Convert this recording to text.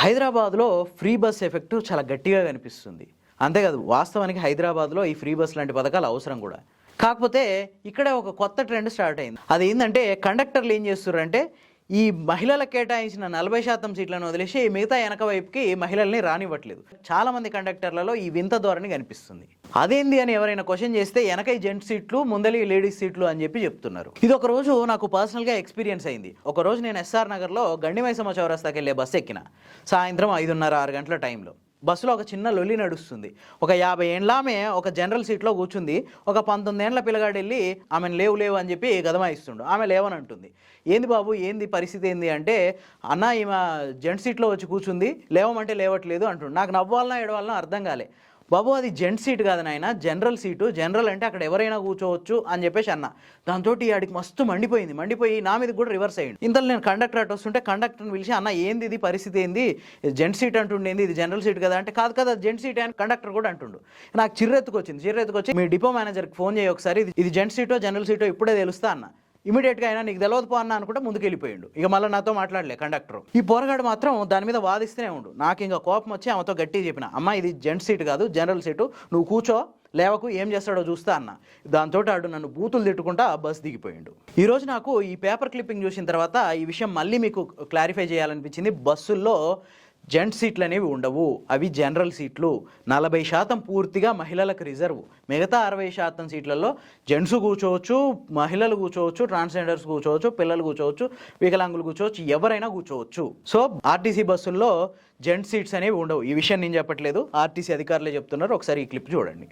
హైదరాబాద్లో free bus effect చాలా గట్టిగా కనిపిస్తుంది. అంతేకాదు, వాస్తవానికి హైదరాబాద్లో ఈ ఫ్రీ బస్ లాంటి పథకాలు అవసరం కూడా. కాకపోతే ఇక్కడే ఒక కొత్త ట్రెండ్ స్టార్ట్ అయింది. అది ఏంటంటే, కండక్టర్లు ఏం చేస్తున్నారంటే ఈ మహిళలకు కేటాయించిన 40% సీట్లను వదిలేసి మిగతా వెనక వైపుకి మహిళల్ని రానివ్వట్లేదు. చాలా మంది కండక్టర్లలో ఈ వింత ధోరణి కనిపిస్తుంది. అదేంది అని ఎవరైనా క్వశ్చన్ చేస్తే వెనక జెంట్స్ సీట్లు, ముందలి లేడీస్ సీట్లు అని చెప్పి చెప్తున్నారు. ఇది ఒక రోజు నాకు పర్సనల్గా ఎక్స్పీరియన్స్ అయింది. ఒక రోజు నేను ఎస్ఆర్ నగర్లో గండిమైసమ్మ చౌరస్తాకి వెళ్ళే బస్సు ఎక్కిన. సాయంత్రం 5:30-6 గంటల టైంలో బస్సులో ఒక చిన్న లొల్లి నడుస్తుంది. ఒక 50 ఏండ్ల ఆమె ఒక జనరల్ సీట్లో కూర్చుంది. ఒక 19 ఏండ్ల పిల్లగాడు వెళ్ళి ఆమెను లేవు అని చెప్పి గదమాయిస్తుండు. ఆమె లేవని అంటుంది. ఏంది బాబు, ఏంది పరిస్థితి ఏంది అంటే, అన్న ఈమె జెంట్ సీట్లో వచ్చి కూర్చుంది, లేవమంటే లేవట్లేదు అంటుండు. నాకు నవ్వాలన్నా ఏడవాలన్నా అర్థం కాలే. బాబు, అది జెంట్ సీట్ కాదు నాయన, జనరల్ సీటు. జనరల్ అంటే అక్కడ ఎవరైనా కూర్చోవచ్చు అని చెప్పేసి అన్న. దాంతో ఆడికి మస్తు మండిపోయి నా మీద కూడా రివర్స్ అయ్యింది. ఇంతలో నేను కండక్టర్ అటు వస్తుంటే కండక్టర్ని పిలిచి, అన్న ఏంది ఇది పరిస్థితి, ఏంది జెంట్ సీట్ అంటుండేంది, ఇది జనరల్ సీట్ కదా అంటే, కాదు కదా జెంట్ సీట్ అని కండక్టర్ కూడా అంటుండు. నాకు చిర్రెత్తుకొచ్చి మీ డిపో మేనేజర్కి ఫోన్ చేయి ఒకసారి, ఇది జెంట్ సీటో జనరల్ సీటో ఇప్పుడే తెలుస్తా అన్న. ఇమీడియట్గా అయినా నీకు తెలియదు పో అన్న అనుకుంటే ముందుకు వెళ్ళిపోయిండు. ఇక మళ్ళీ నాతో మాట్లాడలే కండక్టర్. ఈ పోరగాడు మాత్రం దాని మీద వాదిస్తూనే ఉండు. నాకు ఇంకా కోపం వచ్చి ఆమెతో గట్టిగా చెప్పిన, అమ్మ ఇది జెంట్ సీట్ కాదు జనరల్ సీటు, నువ్వు కూర్చో, లేవకు, ఏం చేస్తాడో చూస్తా అన్న. దాంతో ఆడు నన్ను బూతులు తిట్టుకుంటా బస్ దిగిపోయిండు. ఈరోజు నాకు ఈ పేపర్ క్లిప్పింగ్ చూసిన తర్వాత ఈ విషయం మళ్ళీ మీకు క్లారిఫై చేయాలనిపించింది. బస్సుల్లో జెంట్ సీట్లు అనేవి ఉండవు, అవి జనరల్ సీట్లు. 40% పూర్తిగా మహిళలకు రిజర్వ్. మిగతా 60% సీట్లలో జెంట్స్ కూర్చోవచ్చు, మహిళలు కూర్చోవచ్చు, ట్రాన్స్జెండర్స్ కూర్చోవచ్చు, పిల్లలు కూర్చోవచ్చు, వికలాంగులు కూర్చోవచ్చు, ఎవరైనా కూర్చోవచ్చు. సో ఆర్టీసీ బస్సుల్లో జెంట్ సీట్స్ అనేవి ఉండవు. ఈ విషయం నేను చెప్పట్లేదు, ఆర్టీసీ అధికారులే చెప్తున్నారు. ఒకసారి ఈ క్లిప్ చూడండి.